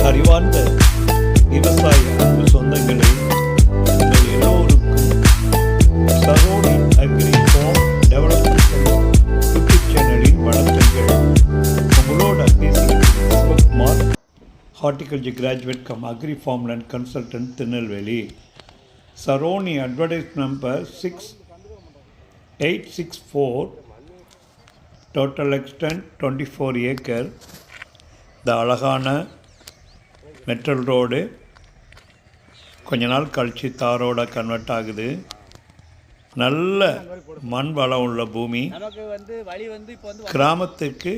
அறிவார்ந்த விவசாய அன்பு சொந்தங்களே, உங்கள் எல்லோருக்கும் Saroni agri farm development YouTube சேனலின் வணக்கங்கள். உங்களோட பேசுகிறேன் horticulture graduate cum agri farmland consultant, Tirunelveli. Saroni advertise number 6864, total extent 24 acre. இந்த அழகான மெட்டல் ரோடு கொஞ்ச நாள் கழித்து தாரோட கன்வெர்ட் ஆகுது. நல்ல மண் வளம் உள்ள பூமி. கிராமத்துக்கு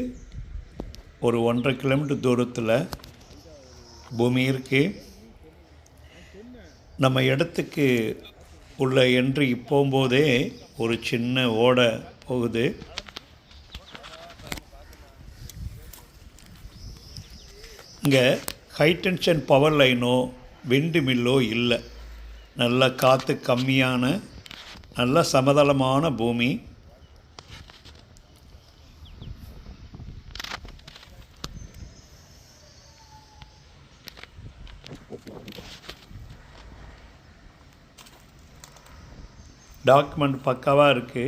ஒரு 1.5 கிலோமீட்டர் தூரத்தில் பூமி இருக்குது. நம்ம இடத்துக்கு உள்ள என்ட்ரி போகும்போதே ஒரு சின்ன ஓடை போகுது. இங்கே ஹை டென்ஷன் பவர் லைனோ விண்டு மில்லோ இல்லை. நல்ல காற்று கம்மியான நல்ல சமதளமான பூமி. டாக்குமெண்ட் பக்காவாக இருக்குது.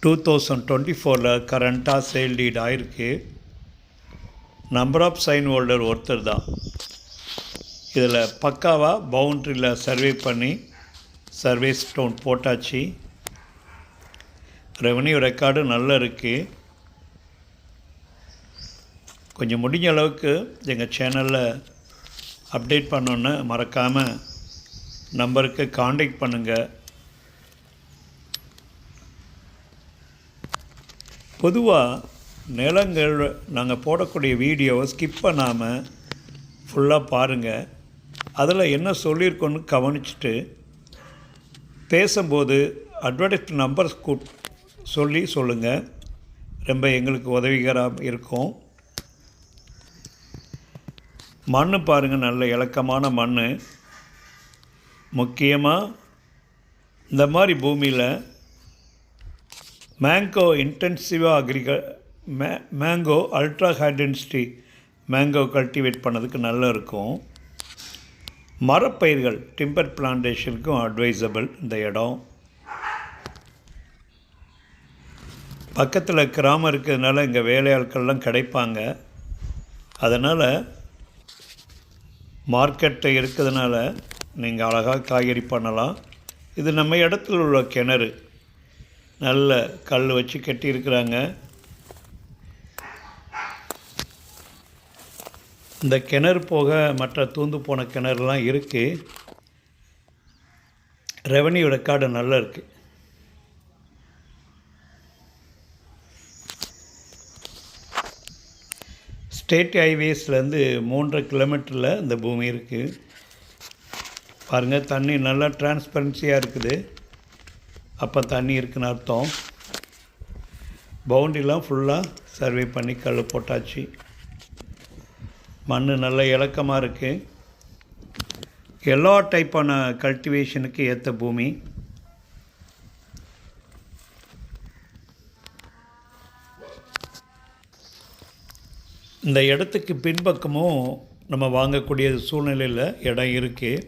2024 கரண்ட்டாக சேல் டீட் ஆகிருக்கு. நம்பர் ஆஃப் சைன் ஹோல்டர் ஒருத்தர் தான். இதில் பக்காவாக பவுண்ட்ரியில் சர்வே பண்ணி சர்வே ஸ்டோன் போட்டாச்சு. ரெவன்யூ ரெக்கார்டு நல்லா இருக்குது. கொஞ்சம் முடிஞ்ச அளவுக்கு எங்கள் சேனலில் அப்டேட் பண்ணோன்னு மறக்காமல் நம்பருக்கு காண்டாக்ட் பண்ணுங்கள். பொதுவாக நிலங்கள் நாங்கள் போடக்கூடிய வீடியோவை ஸ்கிப் பண்ணாமல் ஃபுல்லாக பாருங்கள். அதில் என்ன சொல்லியிருக்கோன்னு கவனிச்சுட்டு பேசும்போது அட்வர்டைஸ் நம்பர்ஸ் சொல்லுங்கள். ரொம்ப எங்களுக்கு உதவிகரமாக இருக்கும். மண் பாருங்கள், நல்ல இலக்கமான மண். முக்கியமாக இந்த மாதிரி பூமியில் மேங்கோ இன்டென்சிவாக mango ultra high density mango cultivate பண்ணதுக்கு நல்லா இருக்கும். மரப்பயிர்கள் டிம்பர் பிளான்டேஷனுக்கும் அட்வைசபிள் இந்த இடம். பக்கத்தில் கிராமம் இருக்கிறதுனால இங்கே வேலையாட்கள்லாம் கிடைப்பாங்க. அதனால் மார்க்கெட்டை இருக்கிறதுனால நீங்கள் அழகாக காய்கறி பண்ணலாம். இது நம்ம இடத்துல உள்ள கிணறு. நல்ல கல் வச்சு கட்டியிருக்கிறாங்க. இந்த கிணறு போக மற்ற தூந்து போன கிணறுலாம் இருக்குது. ரெவன்யூ ரெக்கார்டு நல்லா இருக்குது. ஸ்டேட் ஹைவேஸ்லேருந்து 3.5 கிலோமீட்டரில் இந்த பூமி இருக்குது. பாருங்கள், தண்ணி நல்லா டிரான்ஸ்பரன்சியாக இருக்குது. அப்போ தண்ணி இருக்குன்னு அர்த்தம். பவுண்ட்ரிலாம் ஃபுல்லாக சர்வே பண்ணி கல் போட்டாச்சு. மண் நல்ல இலக்கமாக இருக்குது. எல்லா டைப்பான கல்டிவேஷனுக்கு ஏற்ற பூமி. இந்த இடத்துக்கு பின்பக்கமும் நம்ம வாங்கக்கூடிய சூழ்நிலையில் இடம் இருக்குது.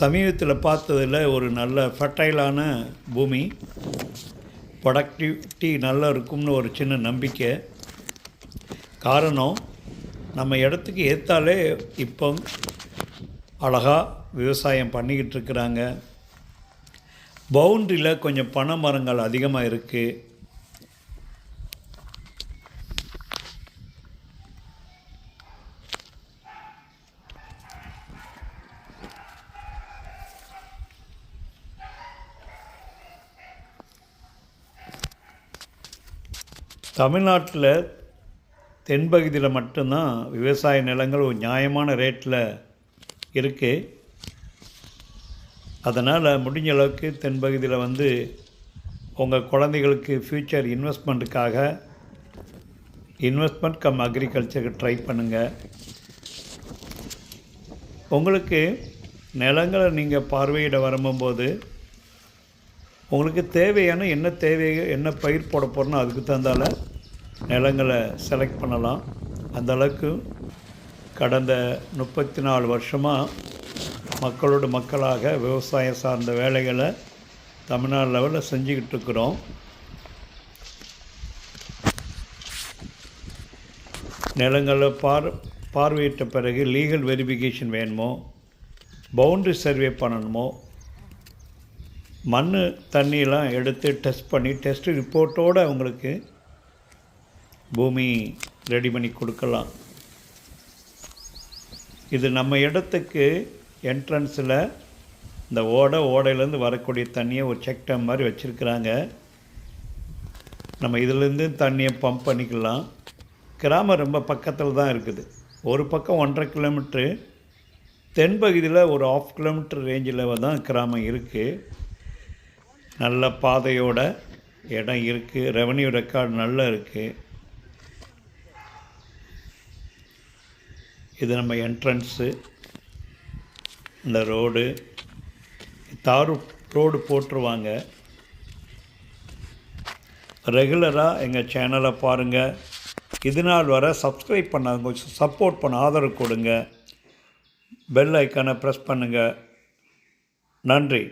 சமீபத்தில் பார்த்ததில் ஒரு நல்ல ஃபர்டைலான பூமி. ப்ரொடக்டிவிட்டி நல்லா இருக்கும்னு ஒரு சின்ன நம்பிக்கை. காரணம், நம்ம இடத்துக்கு ஏற்றாலே இப்போ அழகாக விவசாயம் பண்ணிக்கிட்டு இருக்கிறாங்க. பவுண்ட்ரியில் கொஞ்சம் பனை மரங்கள் அதிகமாக இருக்குது. தமிழ்நாட்டில் தென்பகுதியில் மட்டும்தான் விவசாய நிலங்கள் ஒரு நியாயமான ரேட்டில் இருக்குது. அதனால் முடிஞ்ச அளவுக்கு தென்பகுதியில் வந்து உங்கள் குழந்தைகளுக்கு ஃப்யூச்சர் இன்வெஸ்ட்மெண்ட்டுக்காக இன்வெஸ்ட்மெண்ட் கம் அக்ரிகல்ச்சருக்கு ட்ரை பண்ணுங்கள். உங்களுக்கு நிலங்களை நீங்கள் பார்வையிட வரும்போது உங்களுக்கு தேவையான என்ன பயிர் போட போகிறோன்னா அதுக்கு தகுந்தால நிலங்களை செலக்ட் பண்ணலாம். அந்தளவுக்கு கடந்த 34 வருஷமாக மக்களோட மக்களாக விவசாயம் சார்ந்த வேலைகளை தமிழ்நாடு லெவலில் செஞ்சுக்கிட்டு இருக்கிறோம். நிலங்களை பார்வையிட்ட பிறகு லீகல் வெரிஃபிகேஷன் வேணுமோ, பவுண்ட்ரி சர்வே பண்ணணுமோ, மண் தண்ணியெலாம் எடுத்து டெஸ்ட் பண்ணி டெஸ்ட் ரிப்போர்ட்டோடு அவங்களுக்கு பூமி ரெடி பண்ணி கொடுக்கலாம். இது நம்ம இடத்துக்கு என்ட்ரன்ஸில் இந்த ஓடையிலேருந்து வரக்கூடிய தண்ணியை ஒரு செக் டேம் மாதிரி வச்சுருக்குறாங்க. நம்ம இதிலேருந்து தண்ணியை பம்ப் பண்ணிக்கலாம். கிராமம் ரொம்ப பக்கத்தில் தான் இருக்குது. ஒரு பக்கம் 1.5 கிலோமீட்ரு, தென்பகுதியில் ஒரு 1/2 கிலோமீட்டர் ரேஞ்சில் தான் கிராமம் இருக்குது. நல்ல பாதையோட இடம் இருக்குது. ரெவன்யூ ரெக்கார்டு நல்லா இருக்குது. இது நம்ம என்ட்ரன்ஸு. இந்த ரோடு தார் ரோடு போட்டுருவாங்க. ரெகுலராக எங்கள் சேனலை பாருங்கள். இது நாள் வரை சப்ஸ்கிரைப் பண்ணாங்க, கொஞ்சம் சப்போர்ட் பண்ண ஆதரவு கொடுங்க. பெல் ஐக்கானை ப்ரெஸ் பண்ணுங்கள். நன்றி.